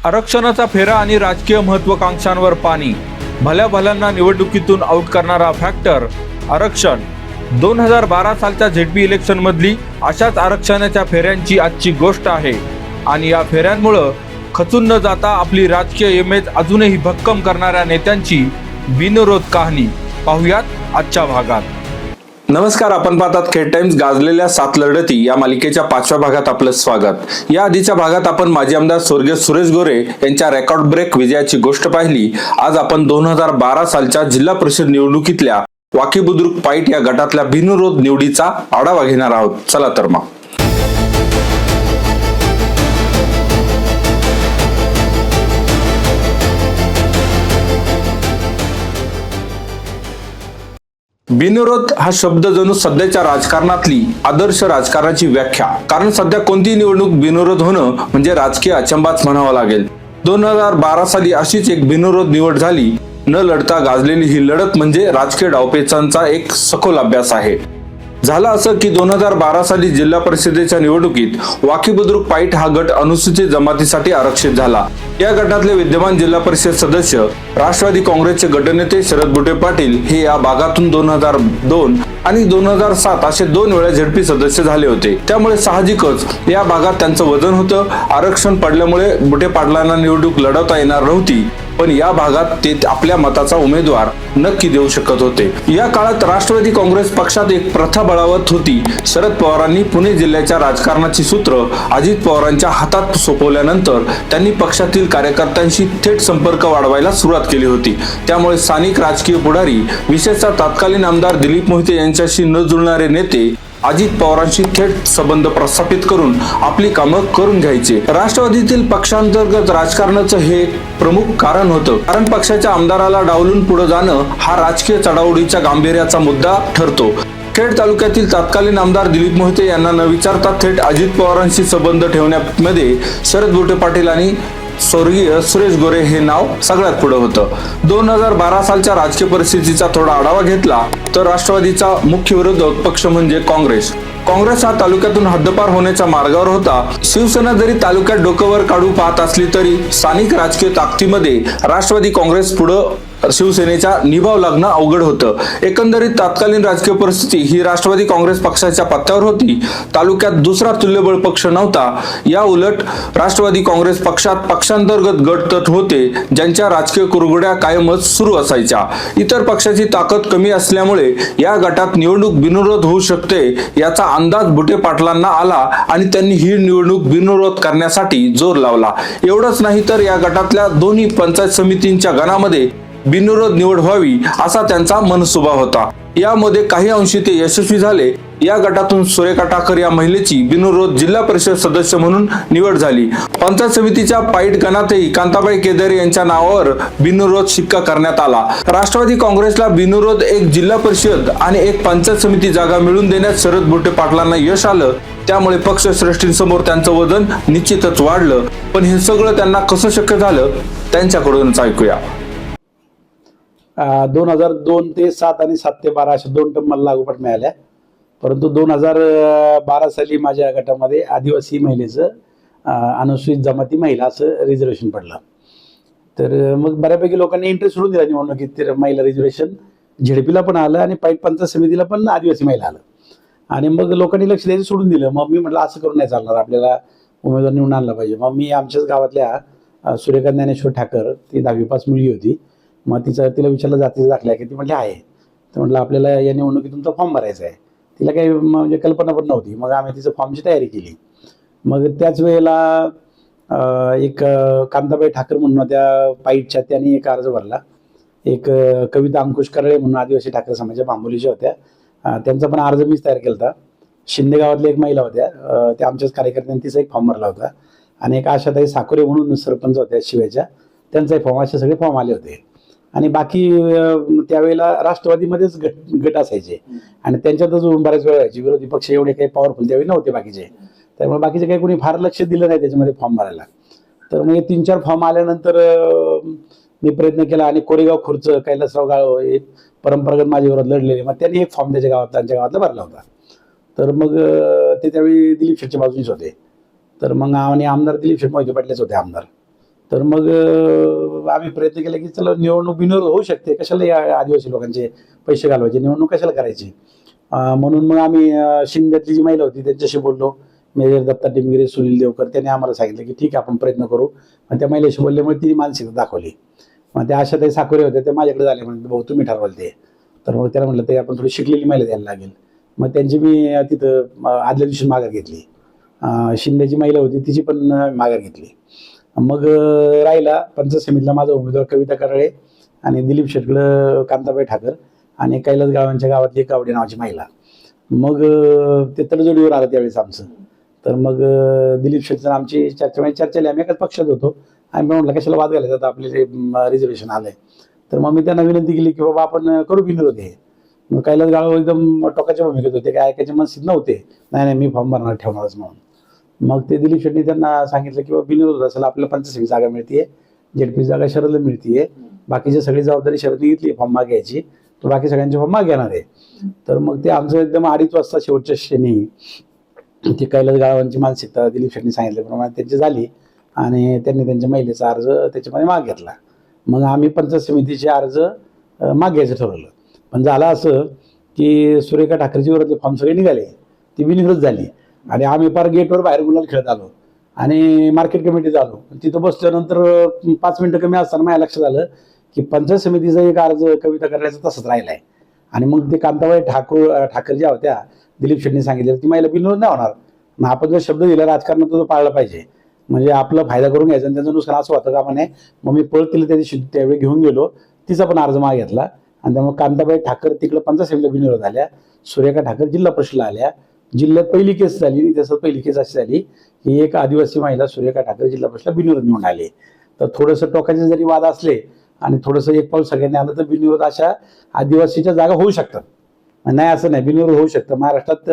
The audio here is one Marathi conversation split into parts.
आरक्षणाचा फेरा आणि राजकीय महत्त्वाकांक्षांवर पाणी. भल्या भल्यांना निवडणुकीतून आउट करणारा फॅक्टर आरक्षण. 2012 सालच्या झेडपी इलेक्शन मधली अशाच आरक्षणाच्या फेऱ्यांची आजची गोष्ट आहे. आणि या फेऱ्यांमुळं खचून न जाता आपली राजकीय इमेज अजूनही भक्कम करणाऱ्या नेत्यांची बिनविरोध कहाणी पाहुयात आजच्या भागात. नमस्कार, आपण पाहतात खेड टाइम्स. गाजलेल्या 7 लढती या मालिकेच्या 5व्या भागात आपलं स्वागत. या आधीच्या भागात आपण माजी आमदार स्वर्गीय सुरेश गोरे यांच्या रेकॉर्ड ब्रेक विजयाची गोष्ट पाहिली. आज आपण 2012 सालच्या जिल्हा परिषद निवडणुकीतल्या वाकी बुद्रुक पाईट या गटातल्या बिनविरोध निवडीचा आढावा घेणार आहोत. चला तर मग. बिनविरोध हा शब्द जणू सध्याच्या राजकारणातली आदर्श राजकारणाची व्याख्या. कारण सध्या कोणतीही निवडणूक बिनविरोध होणं म्हणजे राजकीय अचंबाच म्हणावं लागेल. 2012 साली अशीच एक बिनविरोध निवड झाली. न लढता गाजलेली ही लढत म्हणजे राजकीय डावपेचांचा एक सखोल अभ्यास आहे. झालं असं की 2012 साली जिल्हा परिषदेच्या निवडणुकीत वाकी बुद्रुक पाईट हा गट अनुसूचित जमातीसाठी आरक्षित झाला. या गटातले विद्यमान जिल्हा परिषद सदस्य राष्ट्रवादी काँग्रेसचे गटनेते शरद बुटे पाटील हे या भागातून 2002 आणि 2007 असे 2 वेळा झेडपी सदस्य झाले होते. त्यामुळे साहजिकच या भागात त्यांचं वजन होतं. आरक्षण पडल्यामुळे बुटे पाटलांना निवडणूक लढवता येणार नव्हती, पण या भागात ते आपल्या मताचा उमेदवार नक्की देऊ शकत होते. या काळात राष्ट्रवादी काँग्रेस पक्षात एक प्रथा बळावत होती. शरद पवारांनी पुणे जिल्ह्याच्या राजकारणाची सूत्र अजित पवारांच्या हातात सोपवल्यानंतर त्यांनी पक्षातील कार्यकर्त्यांशी थेट संपर्क वाढवायला सुरुवात केली होती. त्यामुळे स्थानिक राजकीय पुढारी, विशेषतः तत्कालीन आमदार दिलीप मोहिते यांच्याशी न जुळणारे नेते अजित पवारांशी थेट संबंध प्रस्थापित करून आपली कामं करून घ्यायचे. राष्ट्रवादीतील पक्षांतर्गत राजकारणाचं हे एक प्रमुख कारण होतं. कारण पक्षाच्या आमदाराला डावलून पुढे जाणं हा राजकीय चढाओढीच्या गांभीर्याचा मुद्दा ठरतो. खेड तालुक्यातील तत्कालीन आमदार दिलीप मोहिते यांना न विचारता थेट अजित पवारांशी संबंध ठेवण्यामध्ये शरद बुटे पाटील आणि स्वर्गीय सुरेश गोरे हे नाव सगळ्यात पुढे होतं. 2012 सालच्या राजकीय परिस्थितीचा थोडा आढावा घेतला तर राष्ट्रवादीचा मुख्य विरोधक पक्ष म्हणजे काँग्रेस. काँग्रेस हा तालुक्यातून हद्दपार होण्याच्या मार्गावर होता. शिवसेना जरी तालुक्यात डोकंवर काढू पाहत असली तरी स्थानिक राजकीय ताकदीमध्ये राष्ट्रवादी काँग्रेस पुढे शिवसेनेच्या निभाव लागणं अवघड होतं. एकंदरीत तत्कालीन राजकीय परिस्थिती ही राष्ट्रवादी काँग्रेस पक्षाच्या पत्त्यावर होती. तालुक्यात दुसरा तुल्यबळ पक्ष नव्हता. या उलट राष्ट्रवादी काँग्रेस पक्षात पक्षांतर्गत गट तट होते, ज्यांच्या राजकीय कुरघोड्या कायमच सुरू असायच्या. इतर पक्षाची ताकद कमी असल्यामुळे या गटात निवडणूक बिनविरोध होऊ शकते याचा अंदाज बुटे पाटलांना आला आणि त्यांनी ही निवडणूक बिनविरोध करण्यासाठी जोर लावला. एवढंच नाही तर या गटातल्या दोन्ही पंचायत समितींच्या गणामध्ये बिनविरोध निवड व्हावी असा त्यांचा मनसुबा होता. यामध्ये काही अंशी ते यशस्वी झाले. या गटातून सुरेखा ठाकर या महिलेची बिनविरोध जिल्हा परिषद सदस्य म्हणून निवड झाली. पंचायत समितीच्या पाईट गणातही कांताबाई केदारे यांच्या नावावर बिनविरोध शिक्का करण्यात आला. राष्ट्रवादी काँग्रेसला बिनविरोध एक जिल्हा परिषद आणि एक पंचायत समिती जागा मिळवून देण्यात शरद बुटे पाटलांना यश आलं. त्यामुळे पक्षश्रेष्ठींसमोर त्यांचं वजन निश्चितच वाढलं. पण हे सगळं त्यांना कसं शक्य झालं त्यांच्याकडूनच ऐकूया. 2002 ते 7 आणि 7 ते 12 अशा 2 टर्म मला लागोपाठ मिळाल्या. परंतु 2012 साली माझ्या गटामध्ये आदिवासी महिलेचं अनुसूचित जमाती महिला असं रिझर्वेशन पडलं. तर मग बऱ्यापैकी लोकांनी इंटरेस्ट सोडून दिला निवडणुकीत. महिला रिझर्वेशन झेडपीला पण आलं आणि पाईट पंचायत समितीला पण आदिवासी महिला आलं. आणि मग लोकांनी लक्ष द्यायचं सोडून दिलं. मग मी म्हटलं असं करून नाही चालणार, आपल्याला उमेदवार निवडून आणला पाहिजे. मग मी आमच्याच गावातल्या सुरेखा ज्ञानेश्वर ठाकर, ती 10वी पास मुलगी होती. मग तिला विचारलं जातीचा दाखला की ती म्हटली आहे. तर म्हटलं आपल्याला या निवडणुकीत तुमचा फॉर्म भरायचा आहे. तिला काही म्हणजे कल्पना पण नव्हती. मग आम्ही तिचं फॉर्मची तयारी केली. मग त्याच वेळेला एक कांताबाई ठाकर म्हणून त्या पाईटच्या, त्यांनी एक अर्ज भरला. एक कविता अंकुश करळे म्हणून आदिवासी ठाकर समाजाच्या बांबोलीच्या होत्या, त्यांचा पण अर्ज मीच तयार केला होता. शिंदे गावातल्या एक महिला होत्या, त्या आमच्याच कार्यकर्त्यांनी तिचा एक फॉर्म भरला होता. आणि एक आशाताई साकोरे म्हणून सरपंच होत्या शिव्याच्या, त्यांचाही फॉर्म, असे सगळे फॉर्म आले होते. आणि बाकी त्यावेळेला राष्ट्रवादीमध्येच गट असायचे आणि त्यांच्यातच बऱ्याच वेळ व्हायचे. विरोधी पक्ष एवढे काही पॉवरफुल त्यावेळी नव्हते बाकीचे, त्यामुळे बाकीचे काही कोणी फार लक्ष दिलं नाही त्याच्यामध्ये फॉर्म भरायला. तर मग 3-4 फॉर्म आल्यानंतर मी प्रयत्न केला आणि कोरेगाव खुर्च कैलासराव गाव हे परंपरागत माझ्या विरोधात लढलेले, मग त्यांनी एक फॉर्म त्यांच्या गावातला भरला होता. तर मग ते त्यावेळी दिलीप शेठच्या बाजूनेच होते. तर मग आणि आमदार दिलीप शेठ मोहिते पाटलेच होते आमदार. तर मग आम्ही प्रयत्न केला की चला निवडणूक बिनविरोध होऊ शकते, कशाला या आदिवासी लोकांचे पैसे घालवायचे, निवडणूक कशाला करायची. म्हणून मग आम्ही शिंद्यातली जी महिला होती त्यांच्याशी बोललो, मेजर दत्ता टिमगिरे, सुनील देवकर, त्यांनी आम्हाला सांगितलं की ठीक आहे आपण प्रयत्न करू. आणि त्या महिलेशी बोलल्यामुळे ती मानसिकता दाखवली. मग त्या आशाताई साकोरे होत्या, त्या माझ्याकडे झाले, म्हणजे भाऊ तुम्ही ठरवाल ते. तर मग त्याला म्हटलं ते आपण थोडी शिकलेली महिला द्यायला लागेल. मग त्यांची मी तिथं आदल्या दिवशी माघार घेतली. शिंदेची महिला होती तिची पण माघार घेतली. मग राहिला पंचायत समितीला माझा उमेदवार कविता कराळे आणि दिलीप शेटकडं कांताबाई ठाकर आणि कैलास गावांच्या गावातली एक कावडी नावाची महिला. मग ते तडजोडीवर आलं त्यावेळेस आमचं. तर मग दिलीप शेटचं आमची चर्चा झाली. आम्ही एकाच पक्षात होतो. आम्ही म्हटलं कशाला वाद घालायचा, आता आपले रिझर्वेशन आलंय. तर मग मी त्यांना विनंती केली की बाबा आपण करू बिनविरोध हे. मग कैलास गाव एकदम टोकाच्या भूमिकेत होते, काय ऐकायचे मनस्थित नव्हते. नाही मी फॉर्म भरणार, ठेवणारच म्हणून. मग ते दिलीप शेट्टी त्यांना सांगितलं की बाबा बिनविरोध असेल, आपल्याला 75 जागा मिळतीये, जेडपी जागा शरदला मिळतीये, बाकीची सगळी जबाबदारी शरदने घेतली फॉर्म मागायची, तर बाकी सगळ्यांचे फॉर्म माग घेणार आहे. तर मग ते आमचं एकदम 2:30 वाजता शेवटच्या श्रेणी ती कैलास गावांची मानसिकता दिलीप शेट्टी सांगितल्याप्रमाणे त्यांची झाली आणि त्यांनी त्यांच्या महिलेचा अर्ज त्याच्यामध्ये माग घेतला. मग आम्ही पंचायत समितीचे अर्ज माग घ्यायचं ठरवलं. पण झालं असं की सुरेखा ठाकरेची वरती फॉर्म सगळे निघाले, ती बिनविरोध झाली आणि आम्ही पार गेटवर बाहेर गुलाल खेळत आलो आणि मार्केट कमिटीत आलो. तिथं बसल्यानंतर 5 मिनिटं कमी असताना माझ्या लक्षात आलं की पंचायत समितीचा एक अर्ज कविता करायचा तसंच राहिलाय. आणि मग ते कांताबाई ठाकर ज्या होत्या, दिलीप शेट्टी सांगितलं ती महिला बिनविरोध नाही होणार. मग आपण जो शब्द दिला राजकारणात तो पाळला पाहिजे, म्हणजे आपला फायदा करून घ्यायचा आणि त्यांचं नुकसान असं होतं का म्हणे. मग मी पळ केलं त्या दिवशी, त्यावेळी घेऊन गेलो, तिचा पण अर्ज माग घेतला आणि त्यामुळे कांताबाई ठाकर तिकडं पंचायत समितीला बिनविरोध आल्या, सुरेखा ठाकर जिल्हा परिषदला आल्या. जिल्ह्यात पहिली केस झाली. त्याच्यात पहिली केस अशी झाली की एक आदिवासी महिला सुरेखा ठाकर जिल्हा परिषदला बिनविरोध निवडून आले. तर थोडंसं टोकाचे जरी वाद असले आणि थोडंसं एक पाऊल सगळ्यांनी आलं तर बिनविरोध अशा आदिवासीच्या जागा होऊ शकतात. नाही असं नाही, बिनविरोध होऊ शकतं. महाराष्ट्रात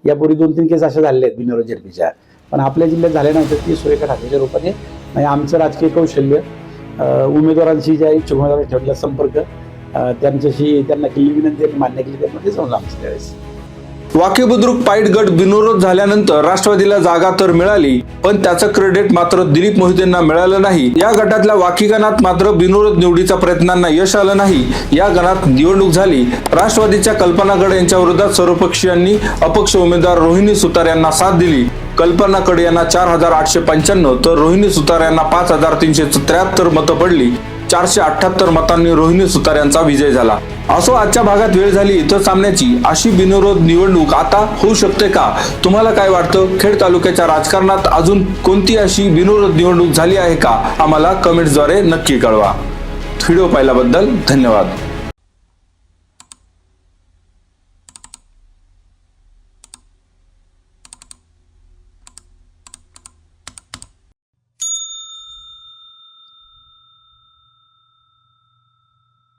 यापूर्वी 2-3 केस अशा झालेल्या आहेत बिनविरोध जेडपीच्या, पण आपल्या जिल्ह्यात झाल्या नव्हत्या. ती सुरेखा ठाकरेच्या रूपाने म्हणजे आमचं राजकीय कौशल्य, उमेदवारांशी ज्या इच्छुक उमेदवारांनी ठेवलेला संपर्क, त्यांच्याशी त्यांना केली विनंती आणि मान्य केली, त्यामध्ये जमलं आमचं त्यावेळेस. वाके बुद्रुक पाईट गट बिनविरोध झाल्यानंतर राष्ट्रवादीला जागा तर मिळाली, पण त्याचं क्रेडिट मात्र दिलीप मोहितेंना मिळालं नाही. या गटातल्या वाकी गणात मात्र बिनविरोध निवडीच्या प्रयत्नांना यश आलं नाही. या गणात निवडणूक झाली. राष्ट्रवादीच्या कल्पना गड यांच्या विरोधात सर्वपक्षीयांनी अपक्ष उमेदवार रोहिणी सुतार यांना साथ दिली. कल्पना गड यांना 4,895 तर रोहिणी सुतार यांना 5,373 मतं पडली. 478 मतांनी रोहिणी सुतार यांचा विजय झाला. असो, आजच्या भागात वेळ झाली इथं थांबण्याची. अशी बिनविरोध निवडणूक आता होऊ शकते का? तुम्हाला काय वाटतं? खेड तालुक्याच्या राजकारणात अजून कोणती अशी बिनविरोध निवडणूक झाली आहे का? आम्हाला कमेंट्सद्वारे नक्की कळवा. व्हिडिओ पाहिल्याबद्दल धन्यवाद.